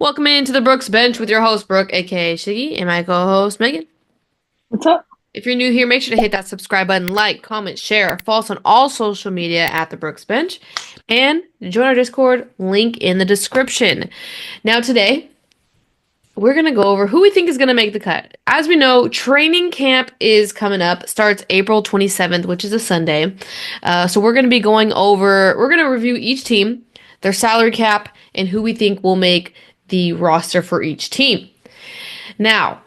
Welcome into the Brooks Bench with your host, Brooke, aka Shiggy, and my co-host, Megan. What's up? If you're new here, make sure to hit that subscribe button, like, comment, share, follow us on all social media at the Brooks Bench, and join our Discord, link in the description. Now, today, we're going to go over who we think is going to make the cut. As we know, training camp is coming up, starts April 27th, which is a Sunday. So we're going to be we're going to review each team, their salary cap, and who we think will make the roster for each team. Now,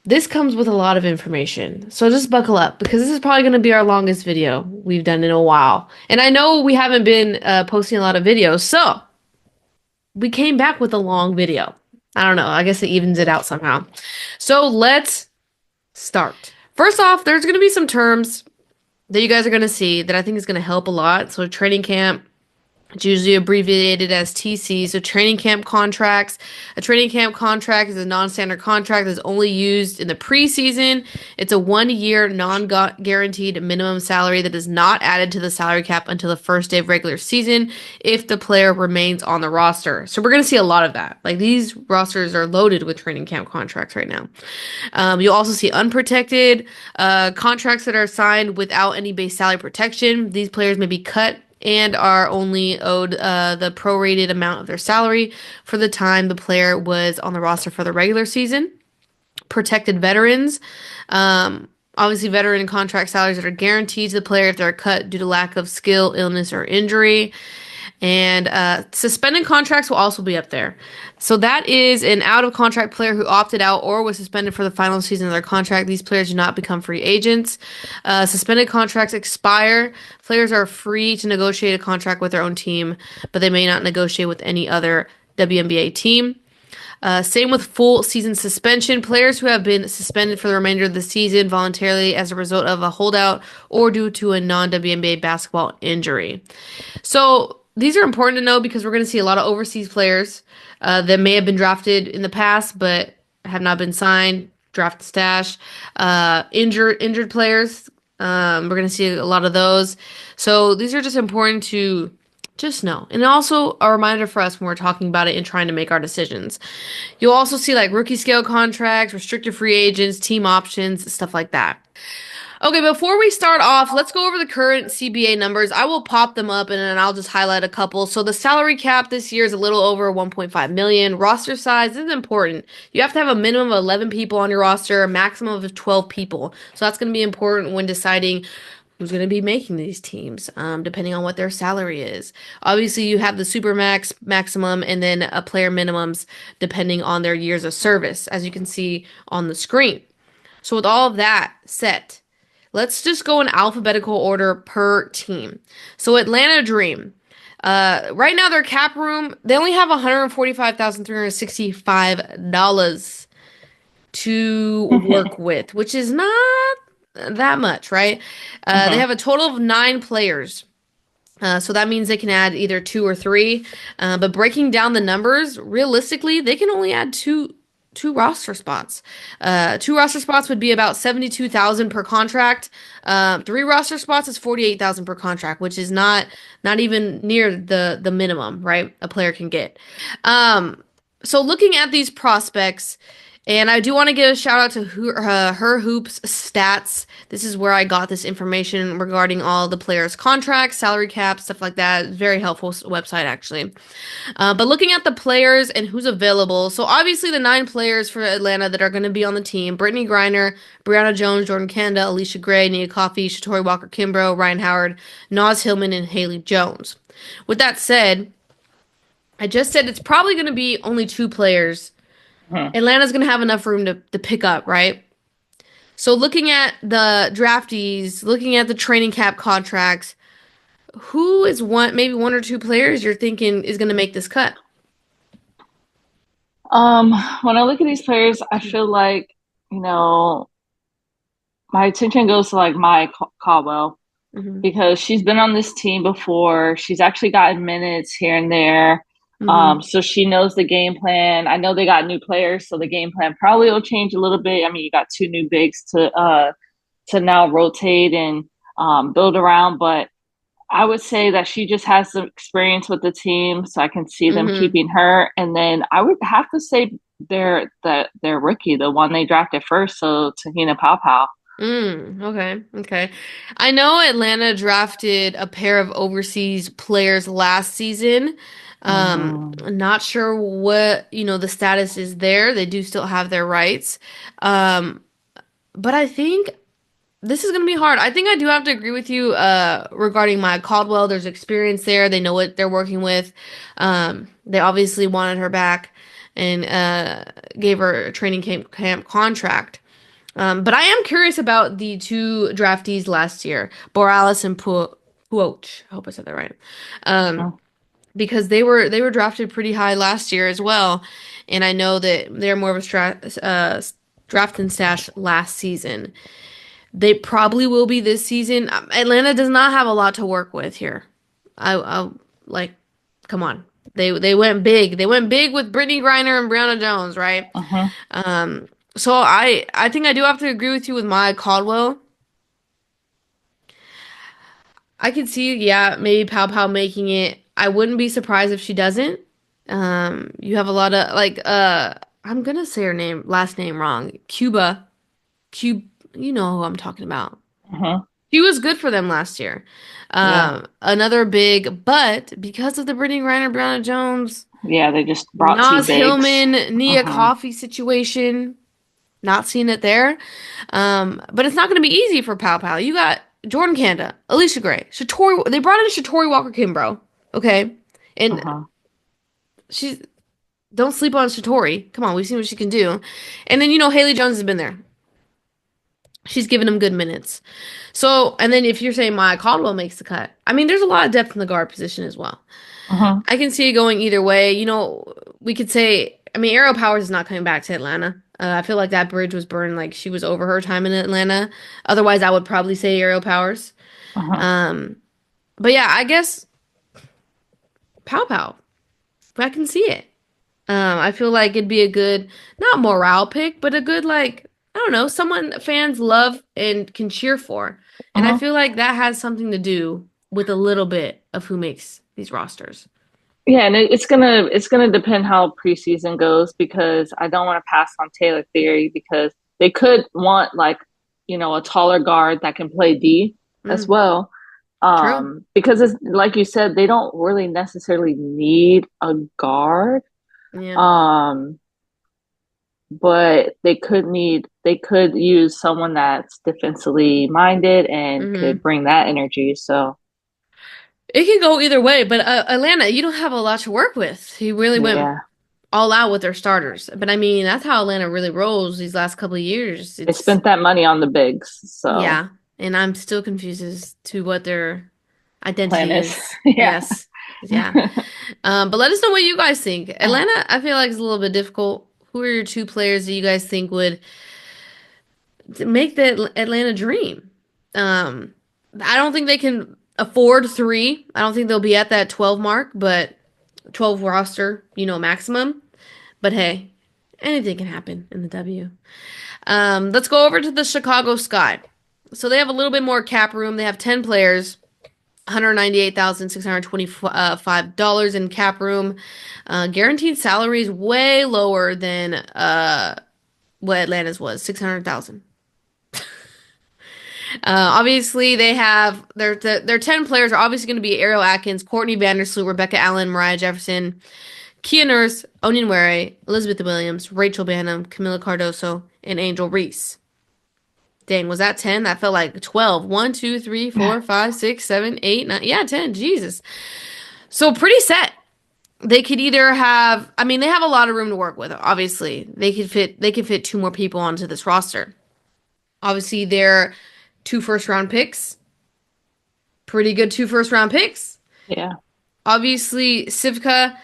this comes with a lot of information, so just buckle up because this is probably going to be our longest video we've done in a while. And I know we haven't been posting a lot of videos, so we came back with a long video. I don't know. I guess it evens it out somehow. So let's start. First off, there's going to be some terms that you guys are going to see that I think is going to help a lot. So training camp, it's usually abbreviated as TC. So training camp contracts. A training camp contract is a non-standard contract that's only used in the preseason. It's a 1-year non-guaranteed minimum salary that is not added to the salary cap until the first day of regular season if the player remains on the roster. So we're going to see a lot of that. Like these rosters are loaded with training camp contracts right now. You'll also see unprotected contracts that are signed without any base salary protection. These players may be cut and are only owed the prorated amount of their salary for the time the player was on the roster for the regular season. Protected veterans. Obviously, veteran contract salaries that are guaranteed to the player if they're cut due to lack of skill, illness, or injury. And suspended contracts will also be up there. So that is an out-of-contract player who opted out or was suspended for the final season of their contract. These players do not become free agents. Suspended contracts expire. Players are free to negotiate a contract with their own team, but they may not negotiate with any other WNBA team. Same with full season suspension. Players who have been suspended for the remainder of the season voluntarily as a result of a holdout or due to a non-WNBA basketball injury. So these are important to know because we're going to see a lot of overseas players that may have been drafted in the past but have not been signed, draft stash, injured players. We're going to see a lot of those. So these are just important to just know. And also a reminder for us when we're talking about it and trying to make our decisions. You'll also see like rookie scale contracts, restricted free agents, team options, stuff like that. Okay, before we start off, let's go over the current CBA numbers. I will pop them up and then I'll just highlight a couple. So the salary cap this year is a little over 1.5 million. Roster size is important. You have to have a minimum of 11 people on your roster, a maximum of 12 people. So that's going to be important when deciding who's going to be making these teams, depending on what their salary is. Obviously, you have the supermax, maximum, and then a player minimums depending on their years of service, as you can see on the screen. So with all of that set, let's just go in alphabetical order per team. So Atlanta Dream. Right now, their cap room, they only have $145,365 to work with, which is not that much, right? They have a total of 9 players. So that means they can add either 2 or 3. But breaking down the numbers, realistically, they can only add two roster spots. 2 roster spots would be about 72,000 per contract. 3 roster spots is 48,000 per contract, which is not even near the minimum, right? A player can get. So looking at these prospects, and I do want to give a shout out to Her Hoops Stats. This is where I got this information regarding all the players' contracts, salary caps, stuff like that. Very helpful website, actually. But looking at the players and who's available, so obviously the 9 players for Atlanta that are going to be on the team: Brittany Griner, Breanna Jones, Jordan Kanda, Alicia Gray, Nia Coffey, Shatori Walker-Kimbrough, Ryan Howard, Naz Hillman, and Haley Jones. With that said, I just said it's probably going to be only 2 players. Atlanta's going to have enough room to pick up, right? So looking at the draftees, looking at the training cap contracts, who is maybe 1 or 2 players you're thinking is going to make this cut? When I look at these players, I feel like, my attention goes to like Maya Caldwell Mm-hmm. because she's been on this team before. She's actually gotten minutes here and there. Mm-hmm. So she knows the game plan. I know they got new players, so the game plan probably will change a little bit. I mean, you got 2 new bigs to now rotate and build around, but I would say that she just has some experience with the team, so I can see them Mm-hmm. keeping her. And then I would have to say their rookie, the one they drafted first, so Tahina Pau. Okay, okay. I know Atlanta drafted a pair of overseas players last season. Mm-hmm. Not sure what, the status is there. They do still have their rights. Um, but I think this is gonna be hard. I think I do have to agree with you regarding Maya Caldwell. There's experience there. They know what they're working with. They obviously wanted her back and gave her a training camp contract. But I am curious about the two draftees last year, Boralis and Puoch. I hope I said that right. Um, Mm-hmm. because they were drafted pretty high last year as well, and I know that they're more of a draft and stash last season. They probably will be this season. Atlanta does not have a lot to work with here. I like, come on. They went big. They went big with Brittany Griner and Breanna Jones, right? Mm-hmm. Um, so I think I do have to agree with you with Maya Caldwell. I could see, yeah, maybe Pow Pow making it. I wouldn't be surprised if she doesn't. You have a lot of like I'm gonna say her last name wrong. Cube, you know who I'm talking about. Mm-hmm. She was good for them last year. Yeah. Another big, but because of the Brittany Griner, Brianna Jones, Yeah, they just brought two Nas bigs. Hillman, Nia Mm-hmm. Coffey situation, not seeing it there. But it's not going to be easy for Pow Pow. You got Jordan Kanda, Alicia Gray, Shatori. They brought in Shatori Walker Kimbrough, okay, and Mm-hmm. she's don't sleep on Shatori. Come on, we've seen what she can do. And then Haley Jones has been there. She's given him good minutes. So, and then if you're saying Maya Caldwell makes the cut, I mean, there's a lot of depth in the guard position as well. Mm-hmm. I can see it going either way. We could say, I mean, Arrow Powers is not coming back to Atlanta. I feel like that bridge was burned, like she was over her time in Atlanta. Otherwise, I would probably say Arrow Powers. Mm-hmm. Um, but yeah, I guess Pow Pow. I can see it. I feel like it'd be a good, not morale pick, but a good like, I don't know, someone fans love and can cheer for. And I Mm-hmm. feel like that has something to do with a little bit of who makes these rosters. Yeah, and it's gonna depend how preseason goes because I don't want to pass on Taylor Theory because they could want like a taller guard that can play D as Mm, well. true. Because it's like you said, they don't really necessarily need a guard. Yeah. Um, but they could use someone that's defensively minded and could hmm bring that energy. So It can go either way, but Atlanta, you don't have a lot to work with. He really went yeah, all out with their starters. But I mean, that's how Atlanta really rolls these last couple of years. they It's spent that money on the bigs. So Yeah, and I'm still confused as to what their plan identity is is. yeah. Yes. Yeah. But let us know what you guys think. Atlanta, I feel like is a little bit difficult. Who are your two players that you guys think would make the Atlanta dream? Um, I don't think they can afford three. I don't think they'll be at that 12 mark, but 12 roster, maximum. But hey, anything can happen in the W. Let's go over to the Chicago Sky. So they have a little bit more cap room. They have 10 players, $198,625 in cap room. Guaranteed salary is way lower than what Atlanta's was, 600,000. Obviously, they have their 10 players are obviously going to be Ariel Atkins, Courtney Vandersloot, Rebecca Allen, Mariah Jefferson, Kia Nurse, Onyenwere, Elizabeth Williams, Rachel Banham, Camila Cardoso, and Angel Reese. Dang, was that 10? That felt like 12. 1, 2, 3, 4, 5, 6, 7, 8, 9. Yeah, 10. Jesus. So pretty set. They could either have, I mean, they have a lot of room to work with, obviously. They could fit two more people onto this roster. Obviously, they're two first round picks. Pretty good two first round picks. Yeah. Obviously, Sivka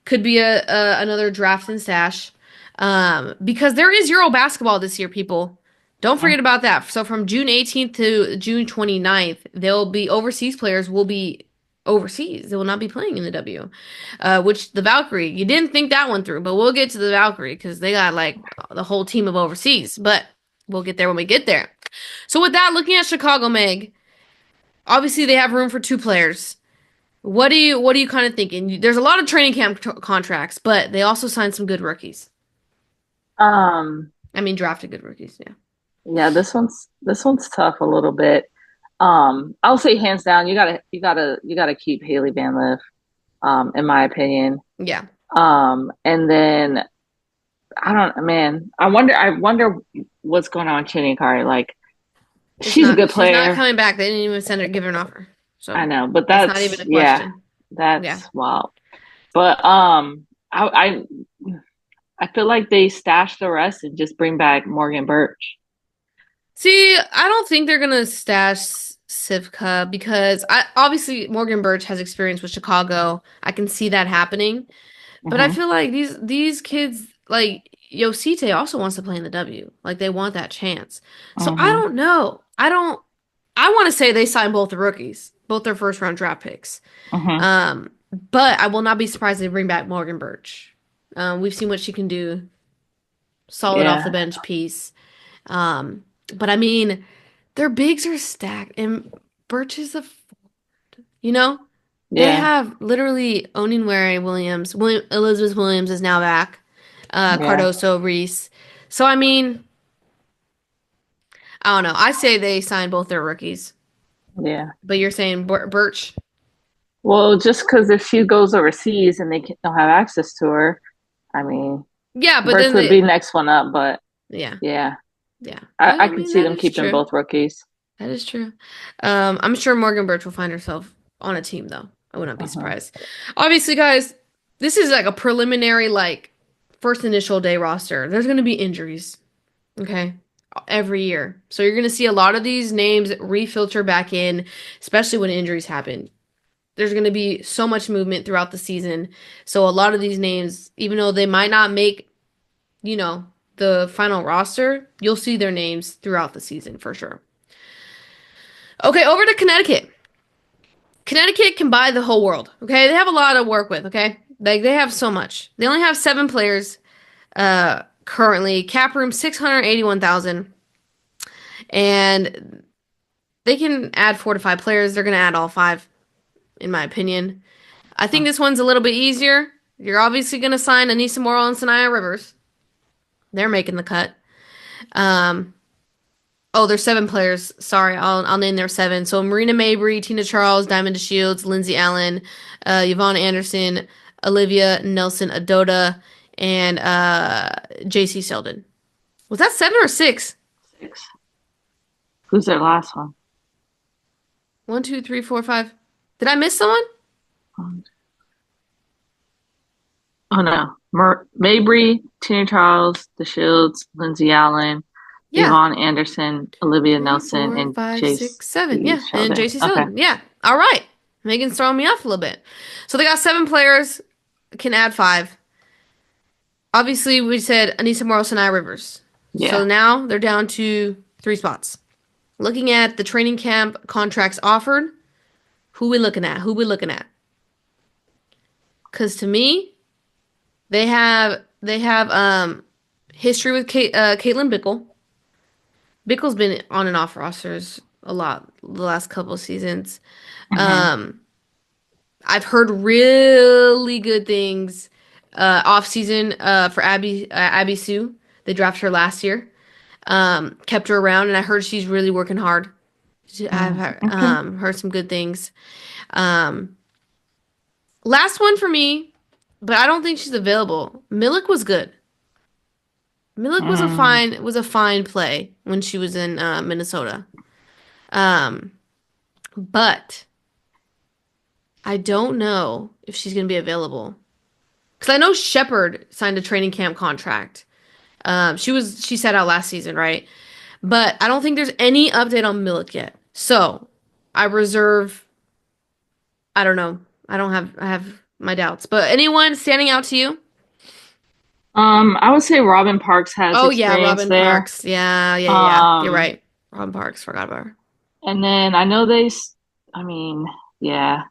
could be another draft and stash. Because there is Euro basketball this year, people. Don't forget about that. So from June 18th to June 29th, there'll be overseas players will be overseas. They will not be playing in the W. Which the Valkyrie, you didn't think that one through, but we'll get to the Valkyrie because they got like the whole team of overseas. But we'll get there when we get there. So with that, looking at Chicago, Meg, obviously they have room for two players. What are you kind of thinking? There's a lot of training camp contracts, but they also signed some good rookies. Um, I mean, drafted good rookies. Yeah. yeah, this one's tough a little bit. I'll say hands down, you gotta keep Haley Van Lith, in my opinion. Yeah. And then I wonder what's going on with Chinny Carter. Like, she's a good She's not player. coming back. They didn't even give her an offer. I So know, but that's not even that's a yeah, question. Yeah. that's wild. But I feel like they stash the rest and just bring back Morgan Birch. See, I don't think they're gonna stash Sivka because obviously Morgan Birch has experience with Chicago. I can see that happening. But I Hmm. feel like these kids like Yosite also wants to play in the W. Like they want that chance. So I Hmm. don't know. I want to say they signed both the rookies, both their first round draft picks. Hmm. Um, but I will not be surprised if they bring back Morgan Birch. We've seen what she can do. Solid off the Yeah. bench piece. But I mean, their bigs are stacked and Birch is you know, they Yeah. have literally Onyenwere Williams. Elizabeth Williams is now back. Yeah. Cardoso, Reese. So I mean, I don't know. I say they signed both their rookies, Yeah. but you're saying Birch. Well, just because if she goes overseas and don't have access to her, I mean, Yeah, but Birch then would be next one up. But yeah, yeah, yeah. I I could mean, see that them is keeping true. both rookies. That is true. I'm sure Morgan Birch will find herself on a team though. I would not be Hmm. surprised. Obviously, guys, this is like a preliminary, like first initial day roster. There's gonna be injuries. Okay. Every year. So you're going to see a lot of these names refilter back in, especially when injuries happen. There's going to be so much movement throughout the season. So a lot of these names, even though they might not make, you know, the final roster, you'll see their names throughout the season for sure. Okay, over to Connecticut. Connecticut can buy the whole world. Okay, they have a lot to work with. Okay, like they have so much. They only have 7 players currently. Cap room 681,000, and they can add 4 to 5 players. They're going to add all five, in my opinion. I think this one's a little bit easier. You're obviously going to sign Anissa Morrill and Sanaya Rivers. They're making the cut. Um, oh, there's 7 players. Sorry, I'll name their 7. So Marina Mabry, Tina Charles, Diamond DeShields, Lindsay Allen, Yvonne Anderson, Olivia Nelson Adota, and JC Sheldon. Was that 7 or 6? 6. Who's their last one? 1, 2, 3, 4, 5. Did I miss someone? Oh no, Mabry, Tina Charles, The Shields, Lindsay Allen, Yeah. Yvonne Anderson, Olivia Three, Nelson, four, and five, Chase 6, 7. Yeah. And Sheldon. JC Okay. Sullivan. Yeah. All right. Megan's throwing me off a little bit. So they got 7 players, can add 5. Obviously, we said Anissa Morris and I Rivers. So Yeah. now they're down to 3 spots. Looking at the training camp contracts offered, who we looking at? Who we looking at? Because to me, they have history with Caitlin Bickle. Bickle's been on and off rosters a lot the last couple of seasons. Hmm. Um, I've heard really good things off season for Abby Sue. They drafted her last year. Kept her around, and I heard she's really working hard. I've Mm, okay. heard some good things. Um, last one for me, but I don't think she's available. Milik was good. Milik Mm, was a fine play when she was in Minnesota. Um, but I don't know if she's gonna be available. Because I know Shepard signed a training camp contract. She sat out last season, right? But I don't think there's any update on Milik yet. So I reserve. I don't know. I have my doubts. But anyone standing out to you? I would say Robin Parks has Oh yeah, experience Robin there. Parks. Yeah, yeah, yeah, yeah. You're Um, right. Robin Parks. Forgot about her. and then I know I mean, yeah.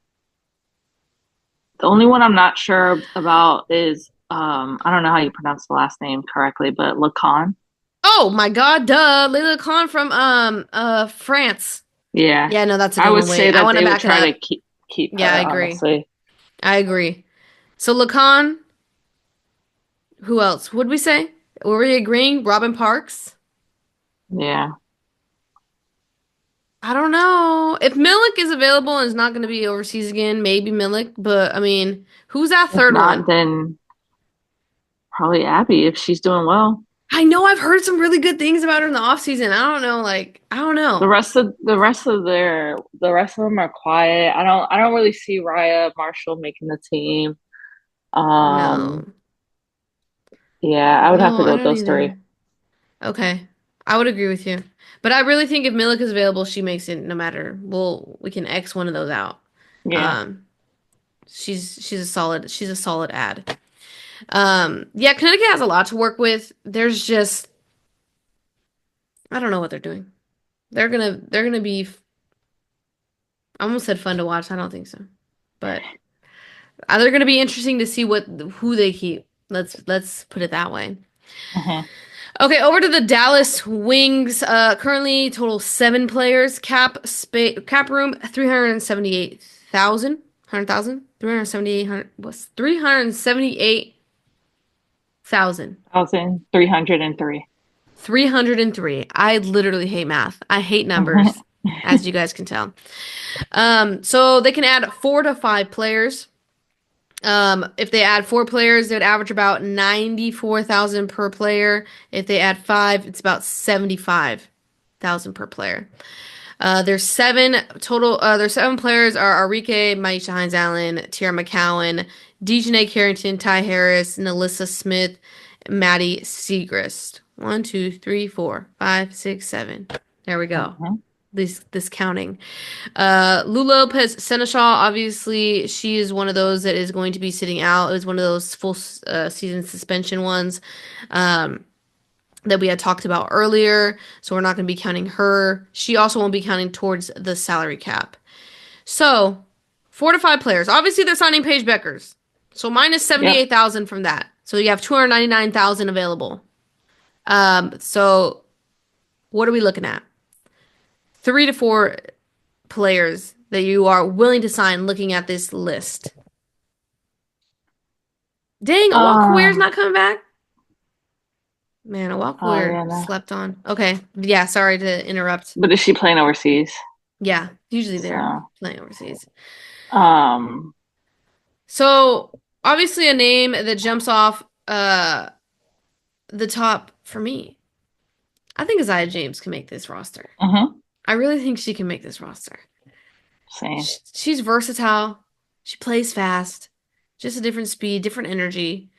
The only one I'm not sure about is I don't know how you pronounce the last name correctly, but Lacan. Oh my God, duh. Lila Khan from France. Yeah. Yeah, no, that's a I good would one. say Wait, I that want to they would back it try to up. keep Yeah, I her, agree. honestly. I agree. So Lacan, who else would we say? Were we agreeing? Robin Parks? Yeah. I don't know. If Milik is available and is not going to be overseas again, maybe Milik. But I mean, who's that If third not, one? then probably Abby if she's doing well. I know I've heard some really good things about her in the off season. I don't know, like I don't know. The rest of them are quiet. I don't really see Raya Marshall making the team. No, Um, yeah, I would have no, to go I with don't those three. either. Okay, I would agree with you, but I really think if Milik is available, she makes it no matter. We can X one of those out. Yeah. Um, she's a solid ad. Yeah, Connecticut has a lot to work with. There's just I don't know what they're doing. They're gonna be. I almost said fun to watch. I don't think so, but they're gonna be interesting to see who they keep. Let's put it that way. Hmm. Okay, over to the Dallas Wings. Currently total 7 players. Cap room 378,000. 100,000? 378 was 378,000. 1,303. 303. I literally hate math. I hate numbers, as you guys can tell. So they can add 4 to 5 players. If they add 4 players, they'd average about 94,000 per player. If they add five, it's about 75,000 per player. There's 7 total. There's 7 players are Arike, Maisha Hines Allen, Tierra McCowan, Dejanay Carrington, Ty Harris, Nelissa Smith, Maddie Segrist. 1, 2, 3, 4, 5, 6, 7. There we go. Hmm. This counting. Lou Lopez Seneschal, obviously, she is one of those that is going to be sitting out. It was one of those full season suspension ones that we had talked about earlier. So we're not going to be counting her. She also won't be counting towards the salary cap. So 4 to 5 players. Obviously, they're signing Paige Beckers. So minus Yep. 78,000 from that. So you have 299,000 available. So what are we looking at? 3 to 4 players that you are willing to sign looking at this list. Dang, Awakweir's Um, not coming back? Man, oh yeah, Awakweir no. slept on. Okay. Yeah, sorry to interrupt. But is she playing overseas? Yeah, usually they're So, playing overseas. um, So, obviously a name that jumps off the top for me. I think Isaiah James can make this roster. mhm, I really think she can make this roster. same. She's versatile. She plays fast. Just a different speed, different energy.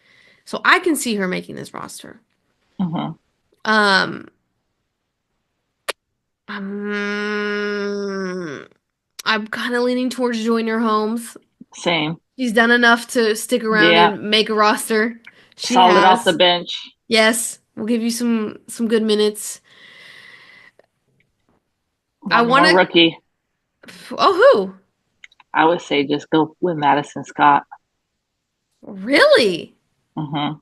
So I can see her making this roster. Mhm, Um, um I'm kind of leaning towards Joyner Holmes. same. She's done enough to stick around Yeah, and make a roster. She solid off the has. bench. Yes, we'll give you some good minutes. I One want more to. rookie. Oh, who? I would say just go with Madison Scott. Really? Hmm.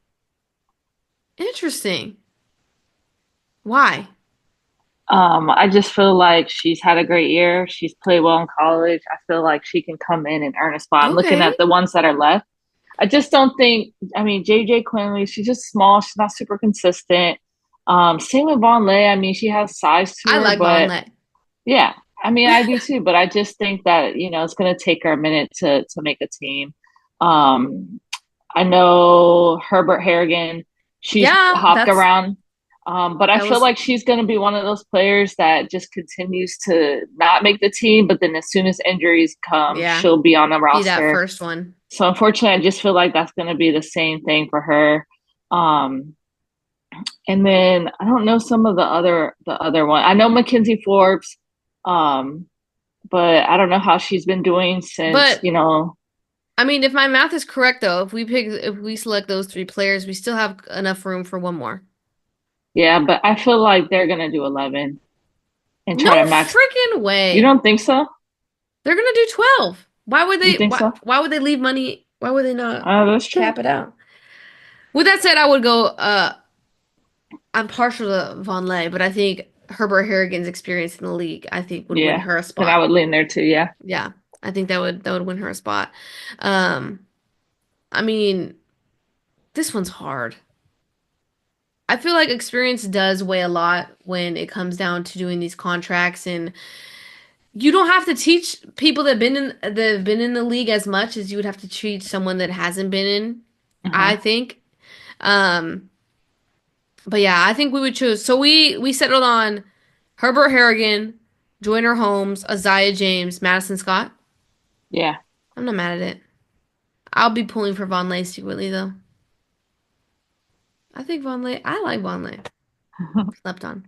Interesting. Why? I just feel like she's had a great year. She's played well in college. I feel like she can come in and earn a spot. I'm looking Okay. at the ones that are left. I just don't think, I mean, JJ Quinley, she's just small. She's not super consistent. Same with Vaughn Lay. I mean, she has size to I her, like but Vonleh. yeah, I mean, I do too. But I just think that, it's going to take her a minute to make a team. Um, I know Herbert Harrigan, she's Yeah, hopped around. But I that feel was like she's going to be one of those players that just continues to not make the team, but then as soon as injuries come, yeah, she'll be on the be that roster. first one. So unfortunately, I just feel like that's going to be the same thing for her. Um, and then I don't know some of the other one. I know Mackenzie Forbes, um, but I don't know how she's been doing since, But I mean, if my math is correct though, if we select those 3 players, we still have enough room for one more. yeah, but I feel like they're going to do 11 and No try to max. freaking You way. don't think so? They're gonna do 12. Why would You they think so? why would they leave money? Why would they not That's true. cap it out? With that said, I would go I'm partial to Von Lay, but I think Herbert Harrigan's experience in the league, I think would win Yeah. her a Then I spot. would lean there too. Yeah. Yeah, I think that would win her a spot. Um, I mean, this one's hard. I feel like experience does weigh a lot when it comes down to doing these contracts, and you don't have to teach people that have been in the league as much as you would have to teach someone that hasn't been in, I Hmm. think. Um, but yeah, I think we would choose. So we settled on Herbert Harrigan, Joyner Holmes, Isaiah James, Madison Scott. Yeah. I'm not mad at it. I'll be pulling for Von Lay secretly though. I think Von Lay. I like Von Lay. Slept on.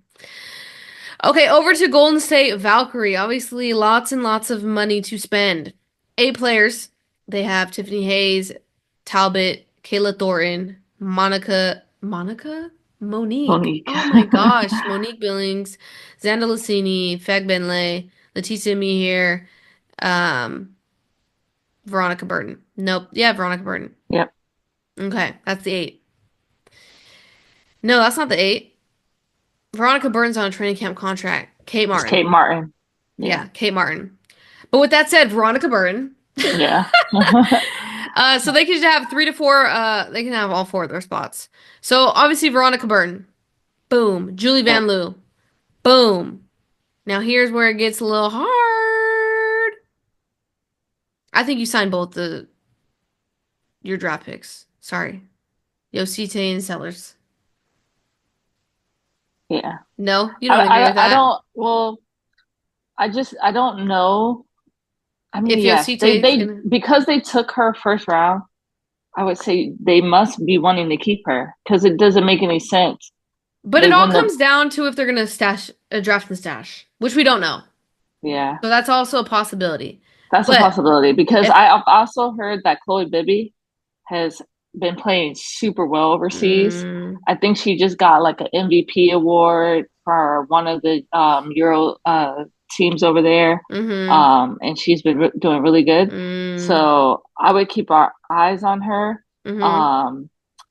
Okay, over to Golden State Valkyrie. Obviously, lots and lots of money to spend. 8 players. They have Tiffany Hayes, Talbot, Kayla Thornton, Monique. Monique. Oh my gosh, Monique Billings, Xanda Lassini, Fag Benley, Leticia Mehier, um, Veronica Burton. Nope. Yeah, Veronica Burton. Yep. Okay, that's the 8. No, that's not the 8. Veronica Burton's on a training camp contract. Kate It's Kate Martin. Martin. Yeah. Yeah, Kate Martin. But with that said, Veronica Burton. Yeah. So they can have 3 to 4. They can have all 4 of their spots. So obviously Veronica Burton. Boom. Julie Yep. Van Loo. Boom. Now here's where it gets a little hard. I think you signed both the your draft picks. Sorry. Yosite and Sellers. Yeah. No, you don't agree with I that. don't, well, I don't know. I mean, If yes, Yosite is gonna, because they took her first round, I would say they must be wanting to keep her because it doesn't make any sense. but it They all wouldn't have, comes down to if they're gonna stash a draft and stash, which we don't know. yeah, So that's also a possibility. that's a But possibility because if I've also heard that Chloe Bibby has been playing super well overseas. mm, I think she just got like an MVP award for one of the Euro teams over there. mm-hmm, And she's been doing really good. mm, So I would keep our eyes on her. mm-hmm. Um,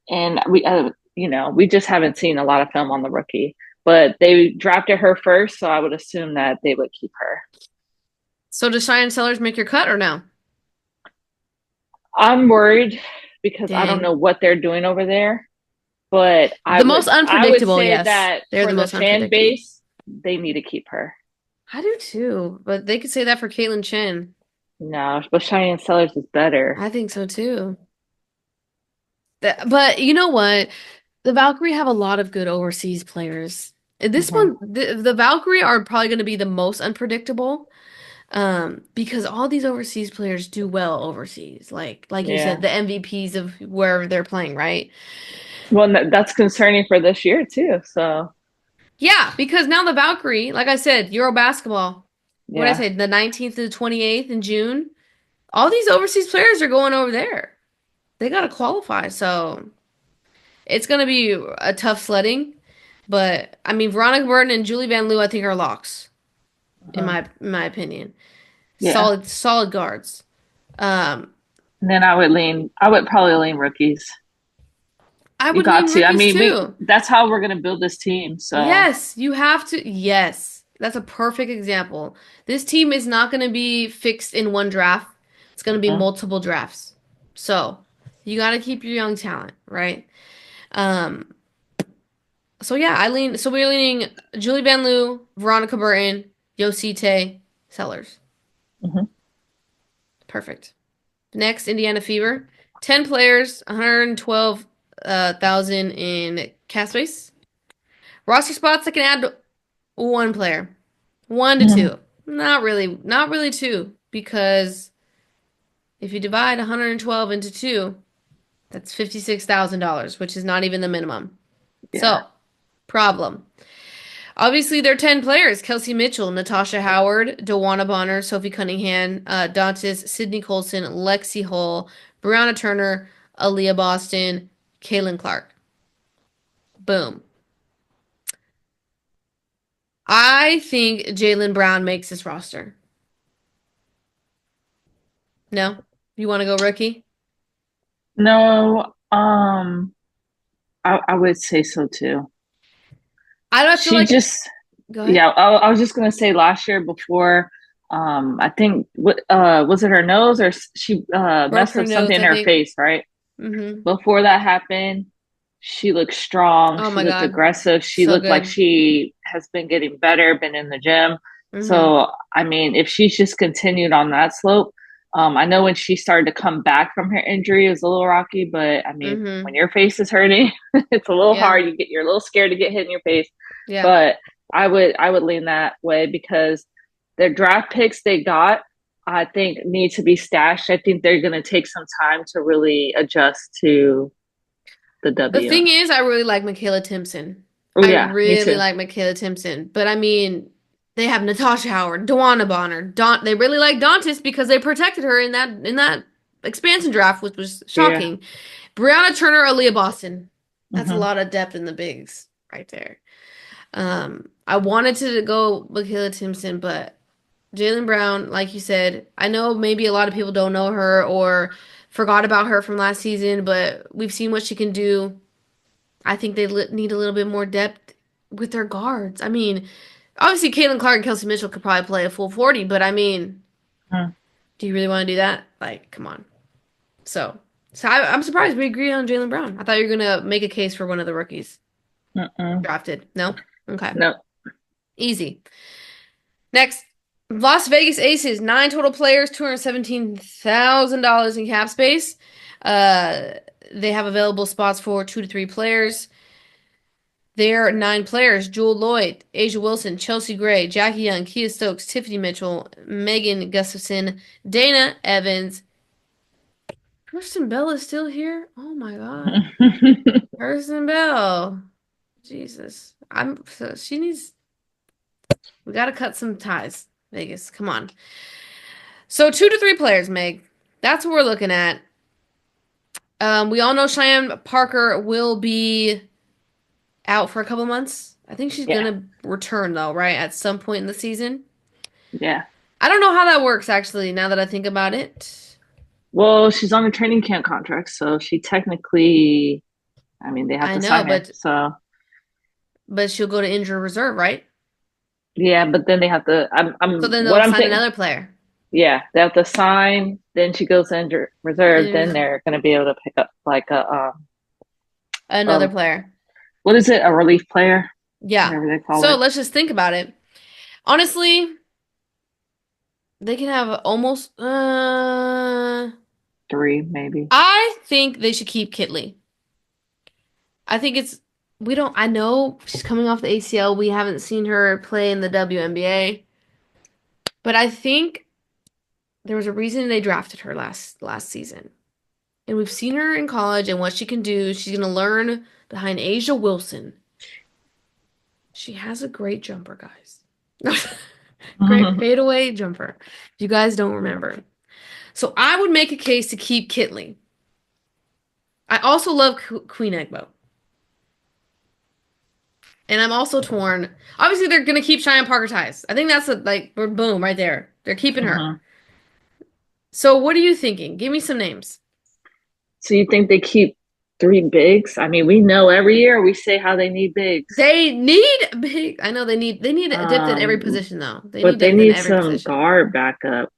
and we just haven't seen a lot of film on the rookie, but they drafted her first, so I would assume that they would keep her. So does Cheyenne Sellers make your cut or no? I'm worried because I don't Dang. know what they're doing over there, but The most I would unpredictable, say yes. that They're for the the most fan unpredictable. base, they need to keep her. I do too, but they could say that for Caitlyn Chen. No, but Cheyenne Sellers is better. I think so too. But you know what? The Valkyrie have a lot of good overseas players. This Hmm. one, the Valkyrie are probably going to be the most unpredictable, because all these overseas players do well overseas. Like you said, Yeah. the MVPs of wherever they're playing, right? Well, that's concerning for this year too. So, Yeah, because now the Valkyrie, like I said, Euro basketball. What did I yeah, say? The 19th to the 28th in June. All these overseas players are going over there. They got to qualify, so it's going to be a tough sledding. But I mean, Veronica Burton and Julie Van Loo, I think, are locks uh in my opinion. yeah. Solid guards. Um, And then I would probably lean rookies. I You would got lean to. I rookies mean, too. that's how we're gonna build this team. So, Yes, you have to. Yes, that's a perfect example. This team is not going to be fixed in one draft. It's going to be mhm. multiple drafts. So you got to keep your young talent, right? Um, so yeah, so we're leaning Julie Van Loo, Veronica Burton, Yosite, Sellers. Mhm. Perfect. Next, Indiana Fever. 10 players, 112,000 in cap space. Roster spots that can add 1 player. 1 to 2. Mhm. Not really 2, because if you divide 112 into 2, that's $56,000, which is not even the minimum. Yeah. So, problem. Obviously, there are 10 players: Kelsey Mitchell, Natasha Howard, Dewana Bonner, Sophie Cunningham, Dantas, Sydney Colson, Lexi Hull, Breanna Turner, Aaliyah Boston, Kaylin Clark. Boom. I think Jaylen Brown makes this roster. No? You want to go rookie? No, I would say so too. I don't feel She like just, Go ahead. Yeah, I was just gonna say last year before, I think what was it her nose or she Broke messed her up something nose, in I her think. face, right? Mm-hmm. Before that happened, she looked strong, Oh she my looked God. aggressive, she So looked like good. she has been getting better, been in the gym. Mm-hmm. So, I mean, if she's just continued on that slope, I know when she started to come back from her injury, it was a little rocky, but I mean, when Mm-hmm. your face is hurting, it's a little Yeah. hard. You're a little scared to get hit in your face. Yeah. But I would lean that way because their draft picks they got, I think, need to be stashed. I think they're gonna take some time to really adjust to the The W. thing is, I really like Michaela Timpson. Oh I yeah, me really too. like Michaela Timpson. But I mean, they have Natasha Howard, Dawana Bonner, they really like Dantas because they protected her in that expansion draft, which was Yeah. shocking. Breanna Turner, Aaliyah Boston. That's a Hmm. lot of depth in the bigs right there. I wanted to go Michaela Timpson, but Jaylen Brown, like you said, I know maybe a lot of people don't know her or forgot about her from last season, but we've seen what she can do. I think they need a little bit more depth with their guards. I mean, obviously Caitlin Clark and Kelsey Mitchell could probably play a full 40, but I mean, do you really want to do that? Like, come on. So I'm surprised we agree on Jaylen Brown. I thought you were gonna make a case for one of the rookies Mm-mm. drafted. No? Okay. No. Easy. Next, Las Vegas Aces, 9 total players, $217,000 in cap space. Uh, they have available spots for 2 to 3 players. There are 9 players: Jewel Lloyd, Asia Wilson, Chelsea Gray, Jackie Young, Kia Stokes, Tiffany Mitchell, Megan Gustafson, Dana Evans. Kristen Bell is still here? Oh my God. Kristen Bell. Jesus. She needs, we gotta cut some ties. Vegas, come on. So 2 to 3 players, Meg. That's what we're looking at. We all know Cheyenne Parker will be out for a couple months. I think she's Yeah. gonna return though, right? At some point in the season. Yeah. I don't know how that works actually, now that I think about it. Well, she's on a training camp contract, so she technically, I mean, they have I to know, sign her. but So she'll go to injured reserve, right? yeah, but then they have to. So then What they'll I'm sign thinking. another player. Yeah, they have to sign. Then she goes into reserve. Then And they're going to be able to pick up like another um, player. what is it? A relief player, Yeah. whatever they call So it. let's just think about it. Honestly, they can have almost Three, maybe. I think they should keep Kitley. I think it's we don't I know she's coming off the ACL. We haven't seen her play in the WNBA. But I think there was a reason they drafted her last season. And we've seen her in college and what she can do. She's gonna learn behind Asia Wilson. She has a great jumper, guys. Great fadeaway jumper. If you guys don't remember. So I would make a case to keep Kitley. I also love Queen Egbo. And I'm also torn. Obviously, they're gonna keep Cheyenne Parker ties. I think that's we're boom right there. They're keeping her. Hmm. So what are you thinking? Give me some names. So you think they keep three bigs? I mean, we know every year we say how they need bigs. They need big. I know they need a depth at every Um, position though. They but need they depth in need every some position. guard backup.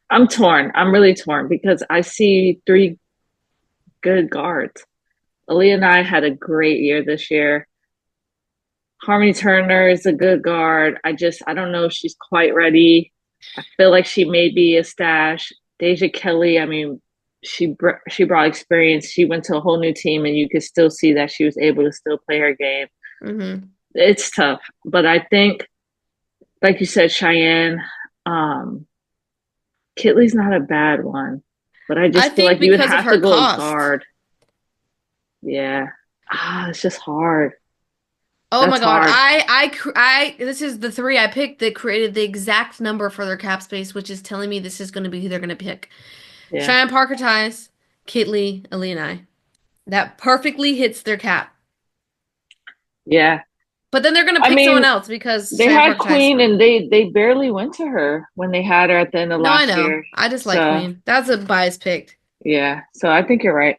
I'm torn. I'm really torn because I see three good guards. Aaliyah and I had a great year this year. Harmony Turner is a good guard. I don't know if she's quite ready. I feel like she may be a stash. Deja Kelly, I mean, she brought experience. She went to a whole new team, and you could still see that she was able to still play her game. Mm-hmm. It's tough, but I think, like you said, Cheyenne, um, Kitley's not a bad one, but I I just feel think like you would because of have her to go cost. guard. Yeah, it's just hard. Oh my That's God. hard. This is the 3 I picked that created the exact number for their cap space, which is telling me this is going to be who they're going to pick. Yeah, Cheyenne Parker ties, Kitley, Ali and I. That perfectly hits their cap. yeah. But then they're going to I pick someone mean, else because they Cheyenne had Parker ties Queen her. and they barely went to her when they had her at the end of No, I last know. year. I just like So Queen. That's a bias pick. yeah, so I think you're right.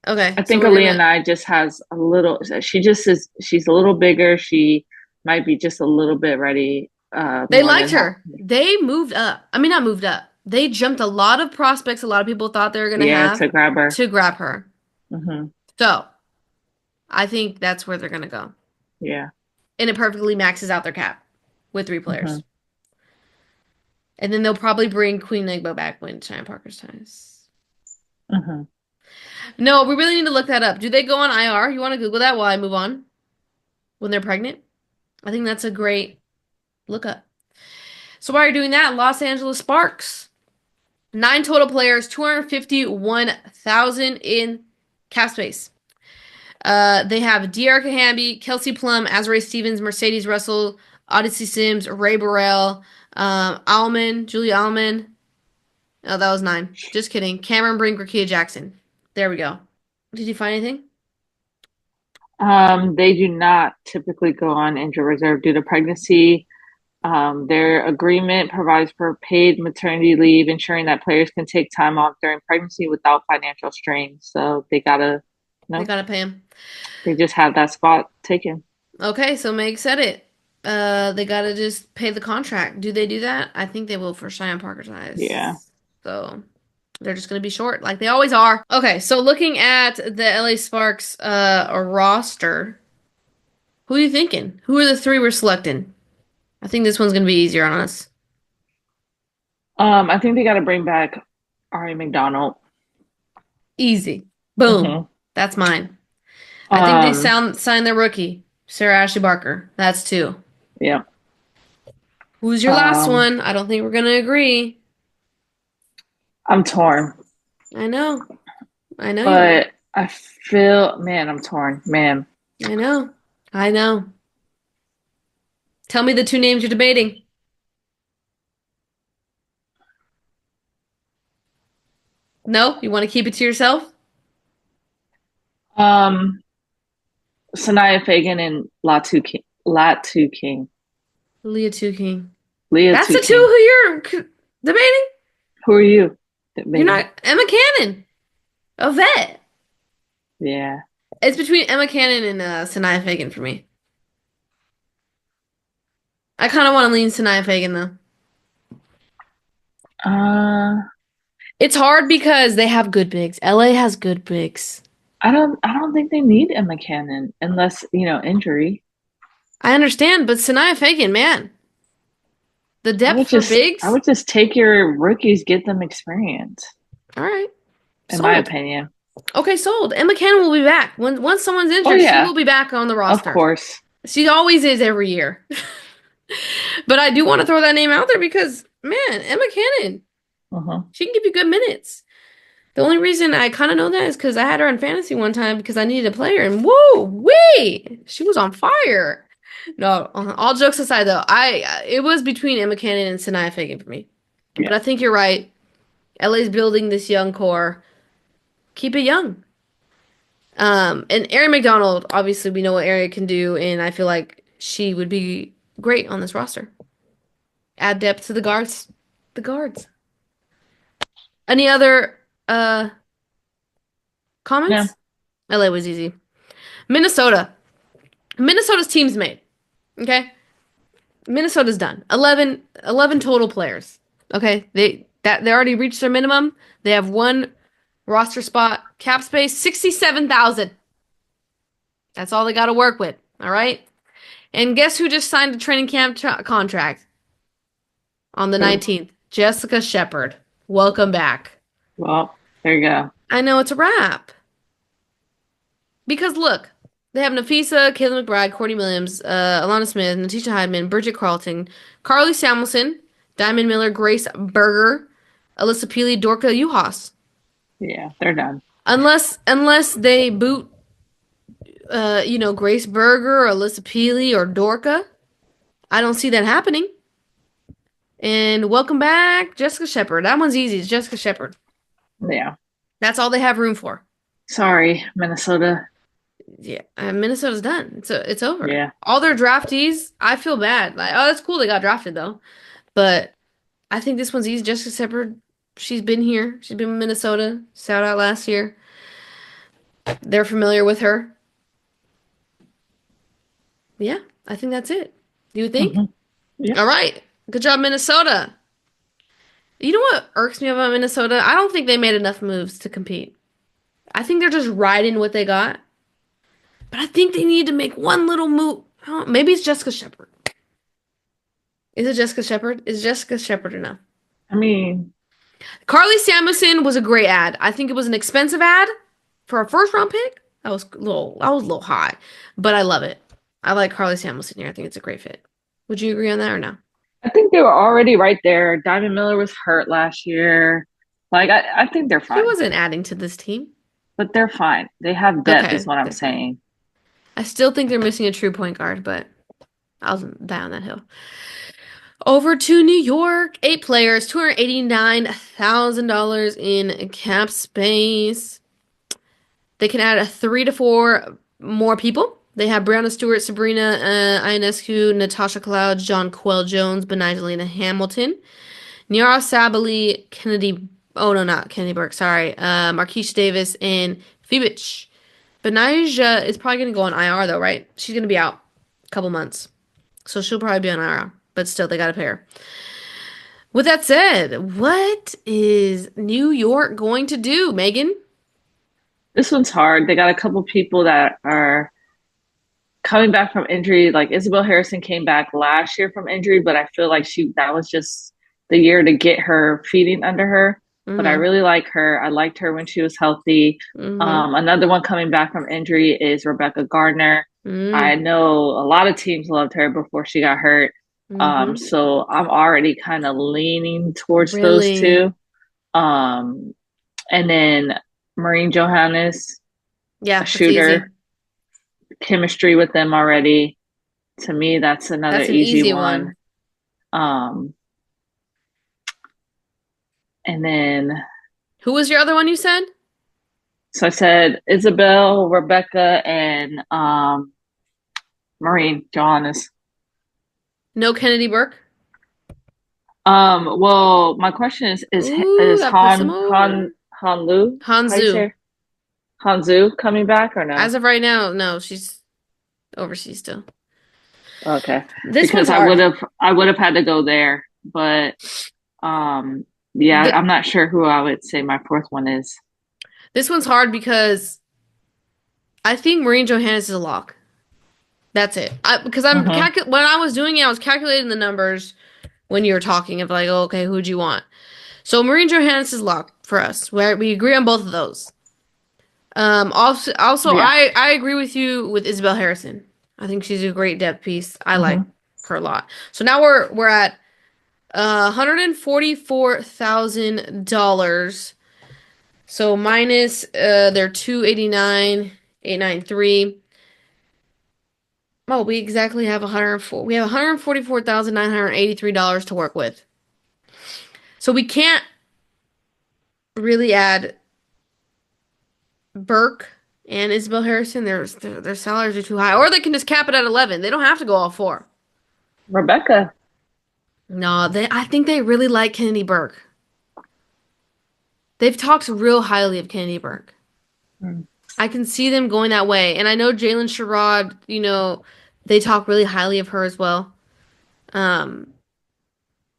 Okay, I so think we're Aaliyah gonna. Nye just has a little. She's a little bigger. She might be just a little bit ready. They More liked than half. her. They moved up. I mean, not moved up. They jumped a lot of prospects a lot of people thought they were gonna Yeah, have to grab her. to grab her. Hmm. So I think that's where they're gonna go. Yeah. And it perfectly maxes out their cap with three Hmm. players. And then they'll probably bring Queen Egbo back when Cheyenne Parker ties. Hmm. No, we really need to look that up. Do they go on IR? You want to Google that while I move on? When they're pregnant? I think that's a great look up. So while you're doing that, Los Angeles Sparks. 9 total players, 251,000 in cap space. They have De'Arca Hamby, Kelsey Plum, Azrae Stevens, Mercedes Russell, Odyssey Sims, Ray Burrell, Julia Alman. Oh, that was 9. Just kidding. Cameron Brink, Rakia Jackson. There we go. Did you find anything? They do not typically go on injured reserve due to pregnancy. Their agreement provides for paid maternity leave, ensuring that players can take time off during pregnancy without financial strain. So they gotta, They no, gotta pay him. they just have that spot taken. Okay, so Meg said it. They gotta just pay the contract. Do they do that? I think they will for Cheyenne Parker Yeah. ties. So they're just gonna be short, like they always are. Okay, so looking at the LA Sparks roster, who are you thinking? Who are the 3 we're selecting? I think this one's gonna be easier on us. I think they gotta bring back Ari McDonald. Easy. Boom. Hmm. That's mine. I think they Um, sign their rookie, Sarah Ashley Barker. That's 2. yeah. Who's your last Um, one? I don't think we're gonna agree. I'm torn, I know. I know you are. but I feel, man, I'm torn, man. I know. I know. Tell me the 2 names you're debating. No? You want to keep it to yourself? Um, Sanaya Fagan and Latu King, Leah Two King. Leah That's Two the 2 King. who you're debating? Who are you You're debating? not Emma Cannon, a vet. Yeah. It's between Emma Cannon and Sanaya Fagan for me. I kind of want to lean Sanaya Fagan though. Uh, It's hard because they have good bigs. LA has good bigs. I don't think they need Emma Cannon unless, injury. I understand, but Sanaya Fagan, man, the depth for I bigs. would just take your rookies, get them experience, All right, in my sold. opinion. Okay, sold. Emma Cannon will be back. Once someone's Oh injured, she yeah, will be back on the of roster. course. She always is every year. But I do want to throw that name out there because, man, Emma Cannon, Uh-huh. she can give you good minutes. The only reason I kind of know that is because I had her in fantasy one time because I needed a player, and whoa, wee, she was on fire. No, all jokes aside, though, it was between Emma Cannon and Sanaya Fagan for me. But Yeah. I think you're right. LA's building this young core. Keep it young. And Erin McDonald, obviously, we know what Erin can do, and I feel like she would be great on this roster. Add depth to the guards. The guards. Any other Yeah. comments? LA was easy. Minnesota. Minnesota's team's made. Okay? Minnesota's done. 11 total players. Okay? They already reached their minimum. They have one roster spot, cap space, 67,000. That's all they got to work with. All right? And guess who just signed a training camp contract on the Who? 19th? Jessica Shepard. Welcome back. Well, there you go. I know it's a wrap. Because look, they have Nafisa, Caitlin McBride, Courtney Williams, Alana Smith, Natisha Hydeman, Bridget Carlton, Carly Samuelson, Diamond Miller, Grace Berger, Alyssa Peely, Dorka Juhas. Yeah, they're done. Unless they boot, Grace Berger, or Alyssa Peely, or Dorka, I don't see that happening. And welcome back, Jessica Shepard. That one's easy. It's Jessica Shepard. Yeah. That's all they have room for. Sorry, Minnesota. Yeah, Minnesota's done. It's over. Yeah. All their draftees, I feel bad. Like, oh, that's cool they got drafted though. But I think this one's easy. Jessica Shepard, she's been here. She's been in Minnesota. Shout out last year. They're familiar with her. Yeah, I think that's it. Do you think? Hmm. Yeah. All right. Good job, Minnesota. You know what irks me about Minnesota? I don't think they made enough moves to compete. I think they're just riding what they got. But I think they need to make one little move. Oh, maybe it's Jessica Shepard. Is it Jessica Shepard? Is Jessica Shepard enough? I mean, Carly Samuelson was a great ad. I think it was an expensive ad for a first round pick. I was a little high, but I love it. I like Carly Samuelson here. I think it's a great fit. Would you agree on that or no? I think they were already right there. Diamond Miller was hurt last year. Like, I think they're He fine, wasn't adding to this team. but they're fine. They have depth, is Okay, what I'm they're fine. saying. I still think they're missing a true point guard, but I'll die on that hill. Over to New York. 8 players, $289,000 in cap space. They can add 3 to 4 more people. They have Breanna Stewart, Sabrina Ionescu, Natasha Cloud, John Quell Jones, Benigilina Hamilton, Niara Sabali, Kennedy. Oh no, not Kennedy Burke. Sorry, Marquise Davis and Phoebich. Benija is probably gonna go on IR though, right? She's gonna be out a couple months, so she'll probably be on IR. But still, they gotta pay her. With that said, what is New York going to do, Megan? This one's hard. They got a couple people that are coming back from injury. Like Isabel Harrison came back last year from injury, but I feel like that was just the year to get her feeding under her. But I Mm-hmm. really like her. I liked her when she was healthy. Mm-hmm. Another one coming back from injury is Rebecca Gardner. I Mm-hmm. know a lot of teams loved her before she got hurt. Mm-hmm. So I'm already kind of leaning towards those Really? two. Um, and then Maureen Johannes, a Yeah, that's shooter, easy. chemistry with them already. To me, that's another That's an easy easy one. one. Um, and then, Who was your other one you said? so I said Isabel, Rebecca, and Maureen Johannes. No Kennedy Burke? Well, my question Ooh, is that puts them over. Han Lu? How do you Hanzu. say Hanzu coming back or no? As of right now, no, she's overseas still. Okay, This one's because hard. I would have had to go there, but um, yeah, Th I'm not sure who I would say my fourth one is. this one's hard because I think Maureen Johannes is a lock. That's it. Because Hmm. when I was doing it, I was calculating the numbers when you were talking of like, oh, okay, who'd you want? So Maureen Johannes is lock for us. We agree on both of those. Also, Yeah. I agree with you with Isabel Harrison. I think she's a great depth piece. I like Hmm. her a lot. So now we're at $144,000. So minus their 289,893. Oh, we exactly have 104. We have $144,983 to work with. So we can't really add Burke and Isabel Harrison. Their salaries are too high, or they can just cap it at 11. They don't have to go all four. Rebecca. No, I think they really like Kennedy Burke. They've talked real highly of Kennedy Burke. Mm. I can see them going that way. And I know Jalen Sherrod, they talk really highly of her as well. Um,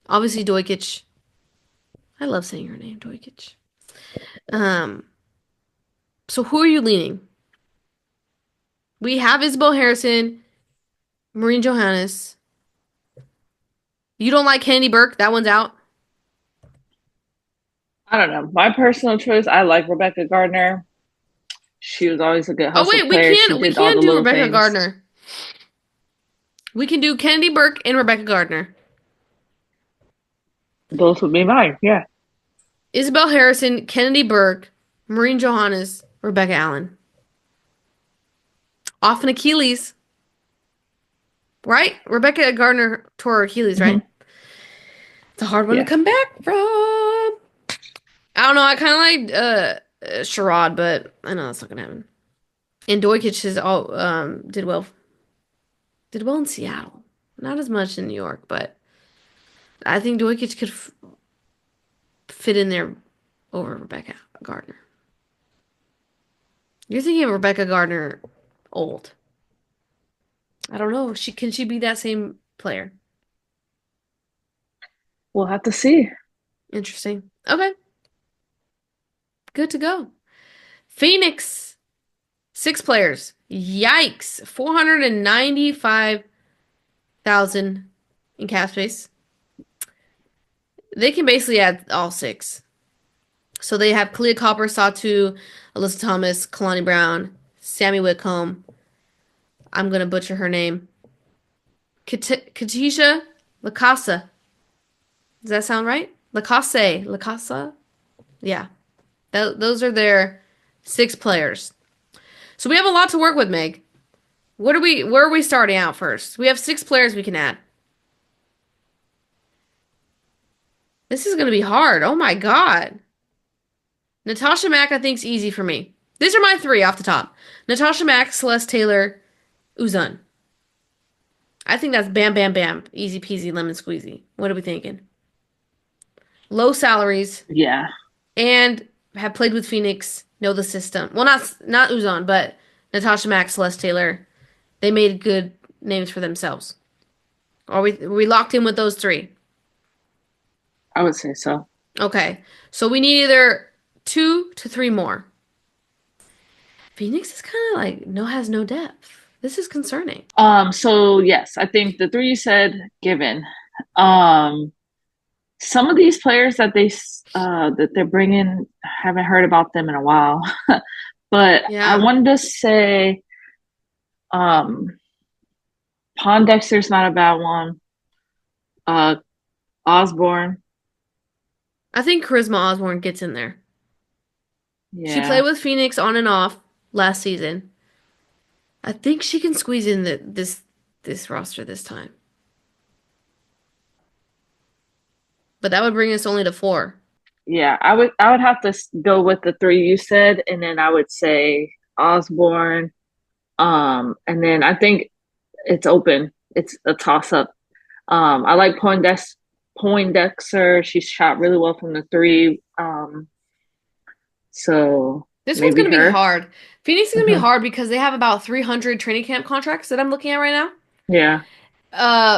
Obviously Dojkic. I love saying her name, Dojkic. Um, so who are you leaning? We have Isabel Harrison, Maureen Johannes. You don't like Kennedy Burke? That one's out. I don't know. My personal choice, I like Rebecca Gardner. She was always a good Oh hustle wait, we player. She can we did all can the do little Rebecca things. Gardner. We can do Kennedy Burke and Rebecca Gardner. Those would be mine. Yeah. Isabel Harrison, Kennedy Burke, Maureen Johannes, Rebecca Allen. Off an Achilles, right? Rebecca Gardner tore her Achilles, right? Hmm. It's a hard one to Yeah. come back from. I don't know. I kind of like Sherrod, but I know that's not gonna happen. And Dojkic has all did well in Seattle. Not as much in New York, but I think Dojkic could fit in there over Rebecca Gardner. You're thinking of Rebecca Gardner old. I don't know. Can she be that same player? We'll have to see. Interesting. Okay, good to go. Phoenix, 6 players. Yikes. 495,000 in cap space. They can basically add all 6. So they have Kalia Copper, Satu, Alyssa Thomas, Kalani Brown, Sammy Whitcomb. I'm gonna butcher her name. Katisha Lacasa. Does that sound right? Lacase. Lacasa? Yeah. Those are their 6 players. So we have a lot to work with, Meg. Where are we starting out first? We have 6 players we can add. This is gonna be hard. Oh my God. Natasha Mack, I think, is easy for me. These are my 3 off the top. Natasha Mack, Celeste Taylor, Uzun. I think that's bam, bam, bam. Easy peasy, lemon squeezy. What are we thinking? Low salaries Yeah, and have played with Phoenix, know the system. Well, not Uzun, but Natasha Mack, Celeste Taylor. They made good names for themselves. Are we locked in with those 3? I would say so. Okay. So we need either 2 to 3 more. Phoenix is kind of like has no depth. This is concerning. So yes, I think the 3 you said given. Um, some of these players that they're bringing, haven't heard about them in a while. But I Yeah. wanted to say, um, Pondexter's not a bad one. Uh, Osborne, I think Charisma Osborne gets in there. She played yeah, with Phoenix on and off last season. I think she can squeeze in this roster this time. But that would bring us only to 4. yeah. I would have to go with the 3 you said, and then I would say Osborne. And then I think it's open. It's a toss up. I like Poindexter. She shot really well from the 3. So This one's maybe going to be her. hard. Phoenix is going to be Hmm. hard because they have about 300 training camp contracts that I'm looking at right now. Yeah,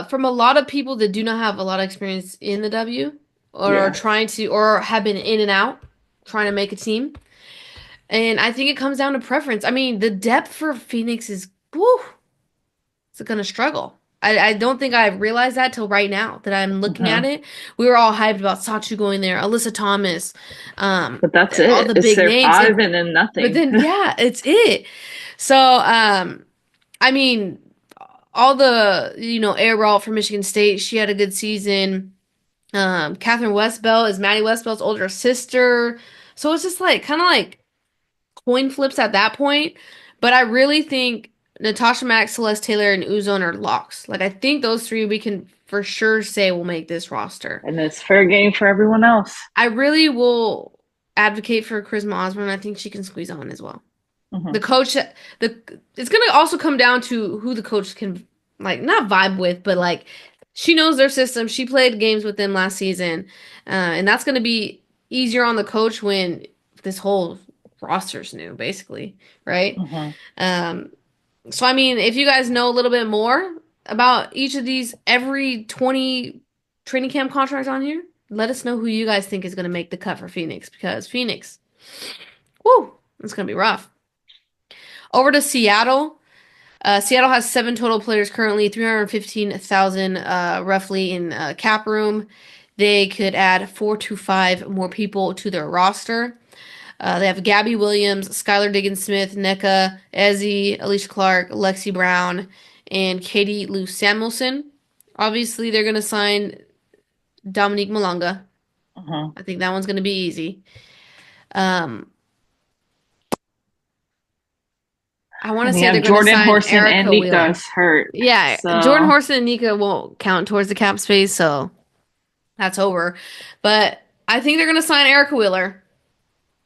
From a lot of people that do not have a lot of experience in the W or are yeah. trying to or have been in and out trying to make a team. And I think it comes down to preference. I mean, the depth for Phoenix is woo, it's gonna struggle. I don't think I realized that till right now that I'm looking at Hmm. it. We were all hyped about Sachu going there, Alyssa Thomas, But that's all it. the It's big their names, 5 and and then but nothing. then yeah, it's it. So I mean, all the air raw from Michigan State, she had a good season. Catherine Westbelt is Maddie Westbelt's older sister, so it's just like kind of like coin flips at that point. But I really think Natasha Mack, Celeste Taylor, and Uzon are locks. Like I think those 3 we can for sure say will make this roster. And it's fair game for everyone else. I really will advocate for Charisma Osborne. I think she can squeeze on as well. Hmm. The coach, it's gonna also come down to who the coach can like not vibe with, but like she knows their system. She played games with them last season, and that's gonna be easier on the coach when this whole roster's new, basically, right? Hmm. Um, so I mean, if you guys know a little bit more about each of these, every 20 training camp contracts on here, let us know who you guys think is gonna make the cut for Phoenix because Phoenix, whoo, it's gonna be rough. Over to Seattle. Seattle has 7 total players currently, 315,000 roughly in cap room. They could add 4 to 5 more people to their roster. They have Gabby Williams, Skylar Diggins-Smith, Nneka Eze, Alicia Clark, Lexi Brown, and Katie Lou Samuelson. Obviously, they're going to sign Dominique Malonga. Hmm. I think that one's going to be easy. Um, I want to And you say they're have going to Jordan sign Horson and Erica Wheeler. Nika's hurt. Yeah, Jordan So Horson and Nika won't count towards the cap space, so that's over. But I think they're going to sign Erica Wheeler.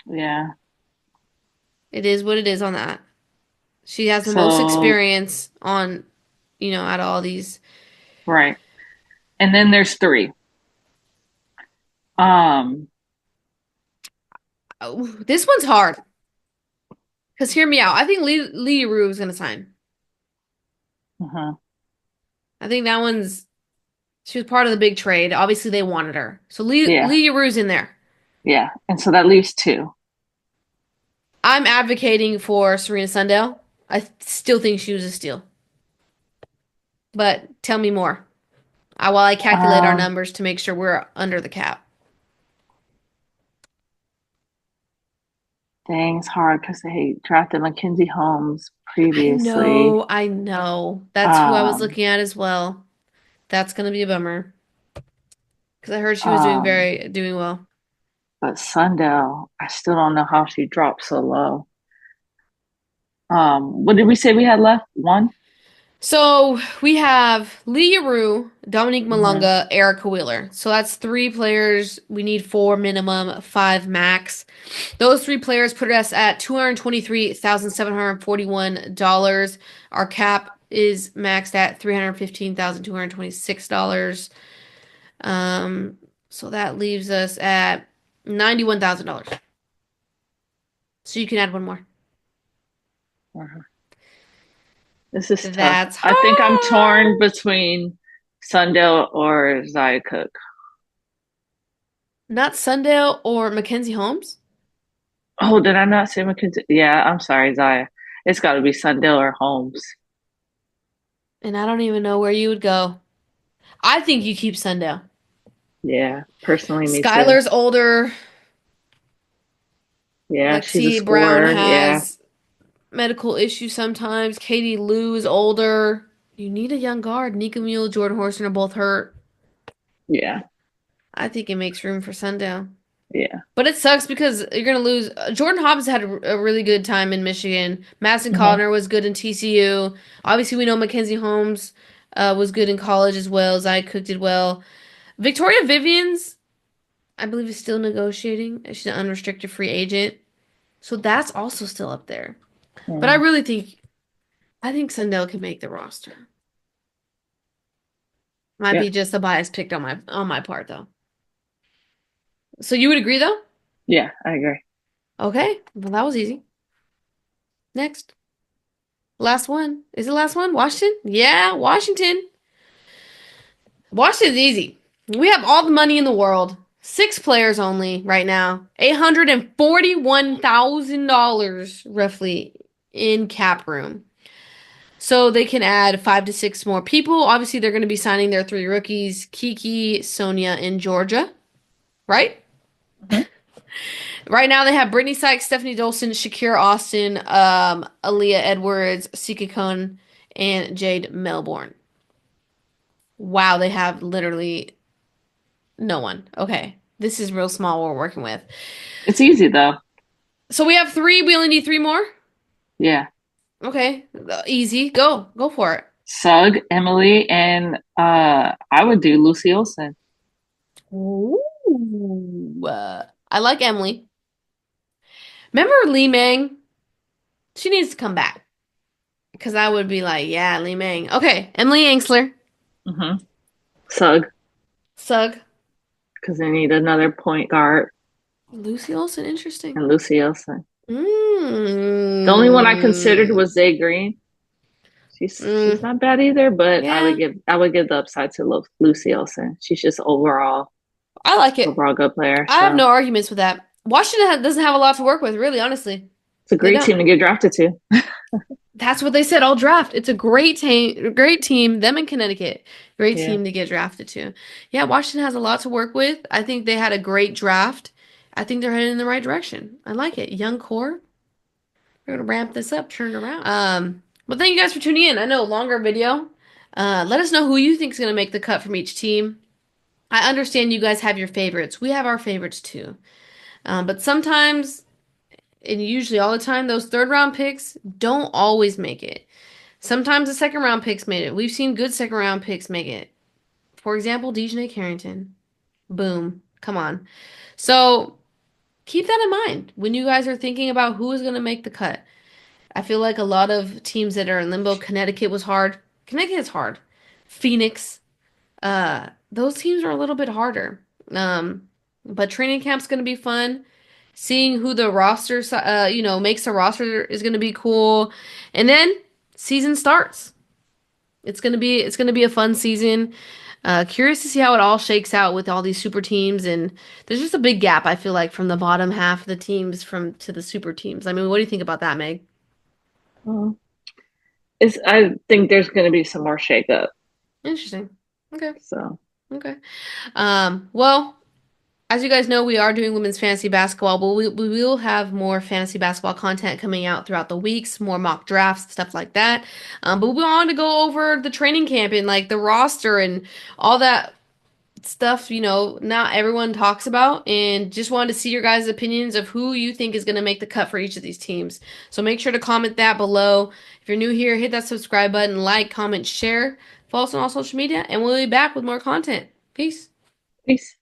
yeah. It is what it is on that. She has the most So experience on, out of all these. right. And then there's 3. Um, Oh, this one's hard. Because hear me out. I think Lee Rue is gonna sign. Uh-huh. I think that one's she was part of the big trade. Obviously, they wanted her, so Yeah, Lee Rue's in there. yeah. And so that leaves two. I'm advocating for Serena Sundell. I still think she was a steal, but tell me more. While I calculate our Um, numbers to make sure we're under the cap. Dang, it's hard because they drafted Mackenzie Holmes I previously. know, I know. That's who I was Um, looking at as well. That's gonna be a bummer because I heard she was um, doing well. but Sundell, I still don't know how she dropped so low. What did we say we had left? One? So we have Leah Rue, Dominique Hmm. Malunga, Erica Wheeler. So that's three players. We need four minimum, five max. Those three players put us at $223,741. Our cap is maxed at $315,226. Um, so that leaves us at $91,000. So you can add one more. This is tough. That's I think I'm hard. torn between Sundell or Zaya Cook. Not Sundale or Mackenzie Holmes. Oh, did I not say Mackenzie? Yeah, I'm sorry, Zaya. It's got to be Sundell or Holmes. And I don't even know where you would go. I think you keep Sundale. Yeah, personally, me too. Skylar's older. Yeah, she's a Lexi Brown scorer. Yeah, has medical issues sometimes. Katie Lou is older. You need a young guard. Nika Mule, Jordan Horson are both hurt. yeah, I think it makes room for Sundale. yeah. But it sucks because you're going to lose. Jordan Hobbs had a really good time in Michigan. Madison Hmm. Connor was good in TCU. Obviously, we know Mackenzie Holmes was good in college as well. Zai Cook did well. Victoria Vivian's, I believe, is still negotiating. She's an unrestricted free agent. So that's also still up there. But Hmm. I think Sundell can make the roster. Might be Yep. just a bias picked on my part though. So you would agree though? Yeah, I agree. Okay. Well, that was easy. Next. Last one. Is it last one? Washington? Yeah, Washington. Washington's easy. We have all the money in the world. Six players only right now. $841,000 roughly in cap room. So they can add five to six more people. Obviously, they're going to be signing their three rookies, Kiki, Sonia, and Georgia, right? Hmm. Right now they have Brittany Sykes, Stephanie Dolson, Shakira Austin, Aaliyah Edwards, Sika Khan, and Jade Melbourne. Wow, they have literally no one. Okay. This is real small what we're working with. It's easy though. So we have three. We only need three more. Yeah. Okay. Easy. Go. Go for it. Sug, Emily, and I would do Lucy Olson. Ooh. I like Emily. Remember Lee Mang? She needs to come back. Because I would be like, yeah, Lee Mang. Okay. Emily Angsler. Hmm. Sug, Sug. because they need another point guard, Lucy Olson. Interesting. and Lucy Olson. The only one I considered Mm. was Zay Green. She's Mm. not bad either, but Yeah. I would give the upside to Lucy Olson. She's just I like it. overall good player. I have So no arguments with that. Washington doesn't have a lot to work with, really, honestly. it's a They great don't. team to get drafted to. That's what they said all draft. It's a great team. Them in Connecticut, great Yeah. team to get drafted to. Yeah, Washington has a lot to work with. I think they had a great draft. I think they're heading in the right direction. I like it. Young core. We're gonna ramp this up, turn it around. Well, thank you guys for tuning in. I know longer video. Let us know who you think is gonna make the cut from each team. I understand you guys have your favorites. We have our favorites too. But sometimes, and usually all the time, those third round picks don't always make it. Sometimes the second round picks made it. We've seen good second round picks make it. For example, DJ Carrington. Boom. Come on. So keep that in mind when you guys are thinking about who is going to make the cut. I feel like a lot of teams that are in limbo, Connecticut was hard. Connecticut is hard. Phoenix, those teams are a little bit harder. But training camp's going to be fun. seeing who the roster, makes the roster is going to be cool. And then season starts. It's gonna be a fun season. Curious to see how it all shakes out with all these super teams, and there's just a big gap I feel like from the bottom half of the teams from to the super teams. I mean, what do you think about that, Meg? Well, I think there's going to be some more shakeup. Interesting. Okay. So, Okay. Well, as you guys know, we are doing women's fantasy basketball, but we will have more fantasy basketball content coming out throughout the weeks, more mock drafts, stuff like that. But we wanted to go over the training camp and like the roster and all that stuff, not everyone talks about, and just wanted to see your guys' opinions of who you think is going to make the cut for each of these teams. So make sure to comment that below. If you're new here, hit that subscribe button, like, comment, share, follow us on all social media, and we'll be back with more content. Peace. peace.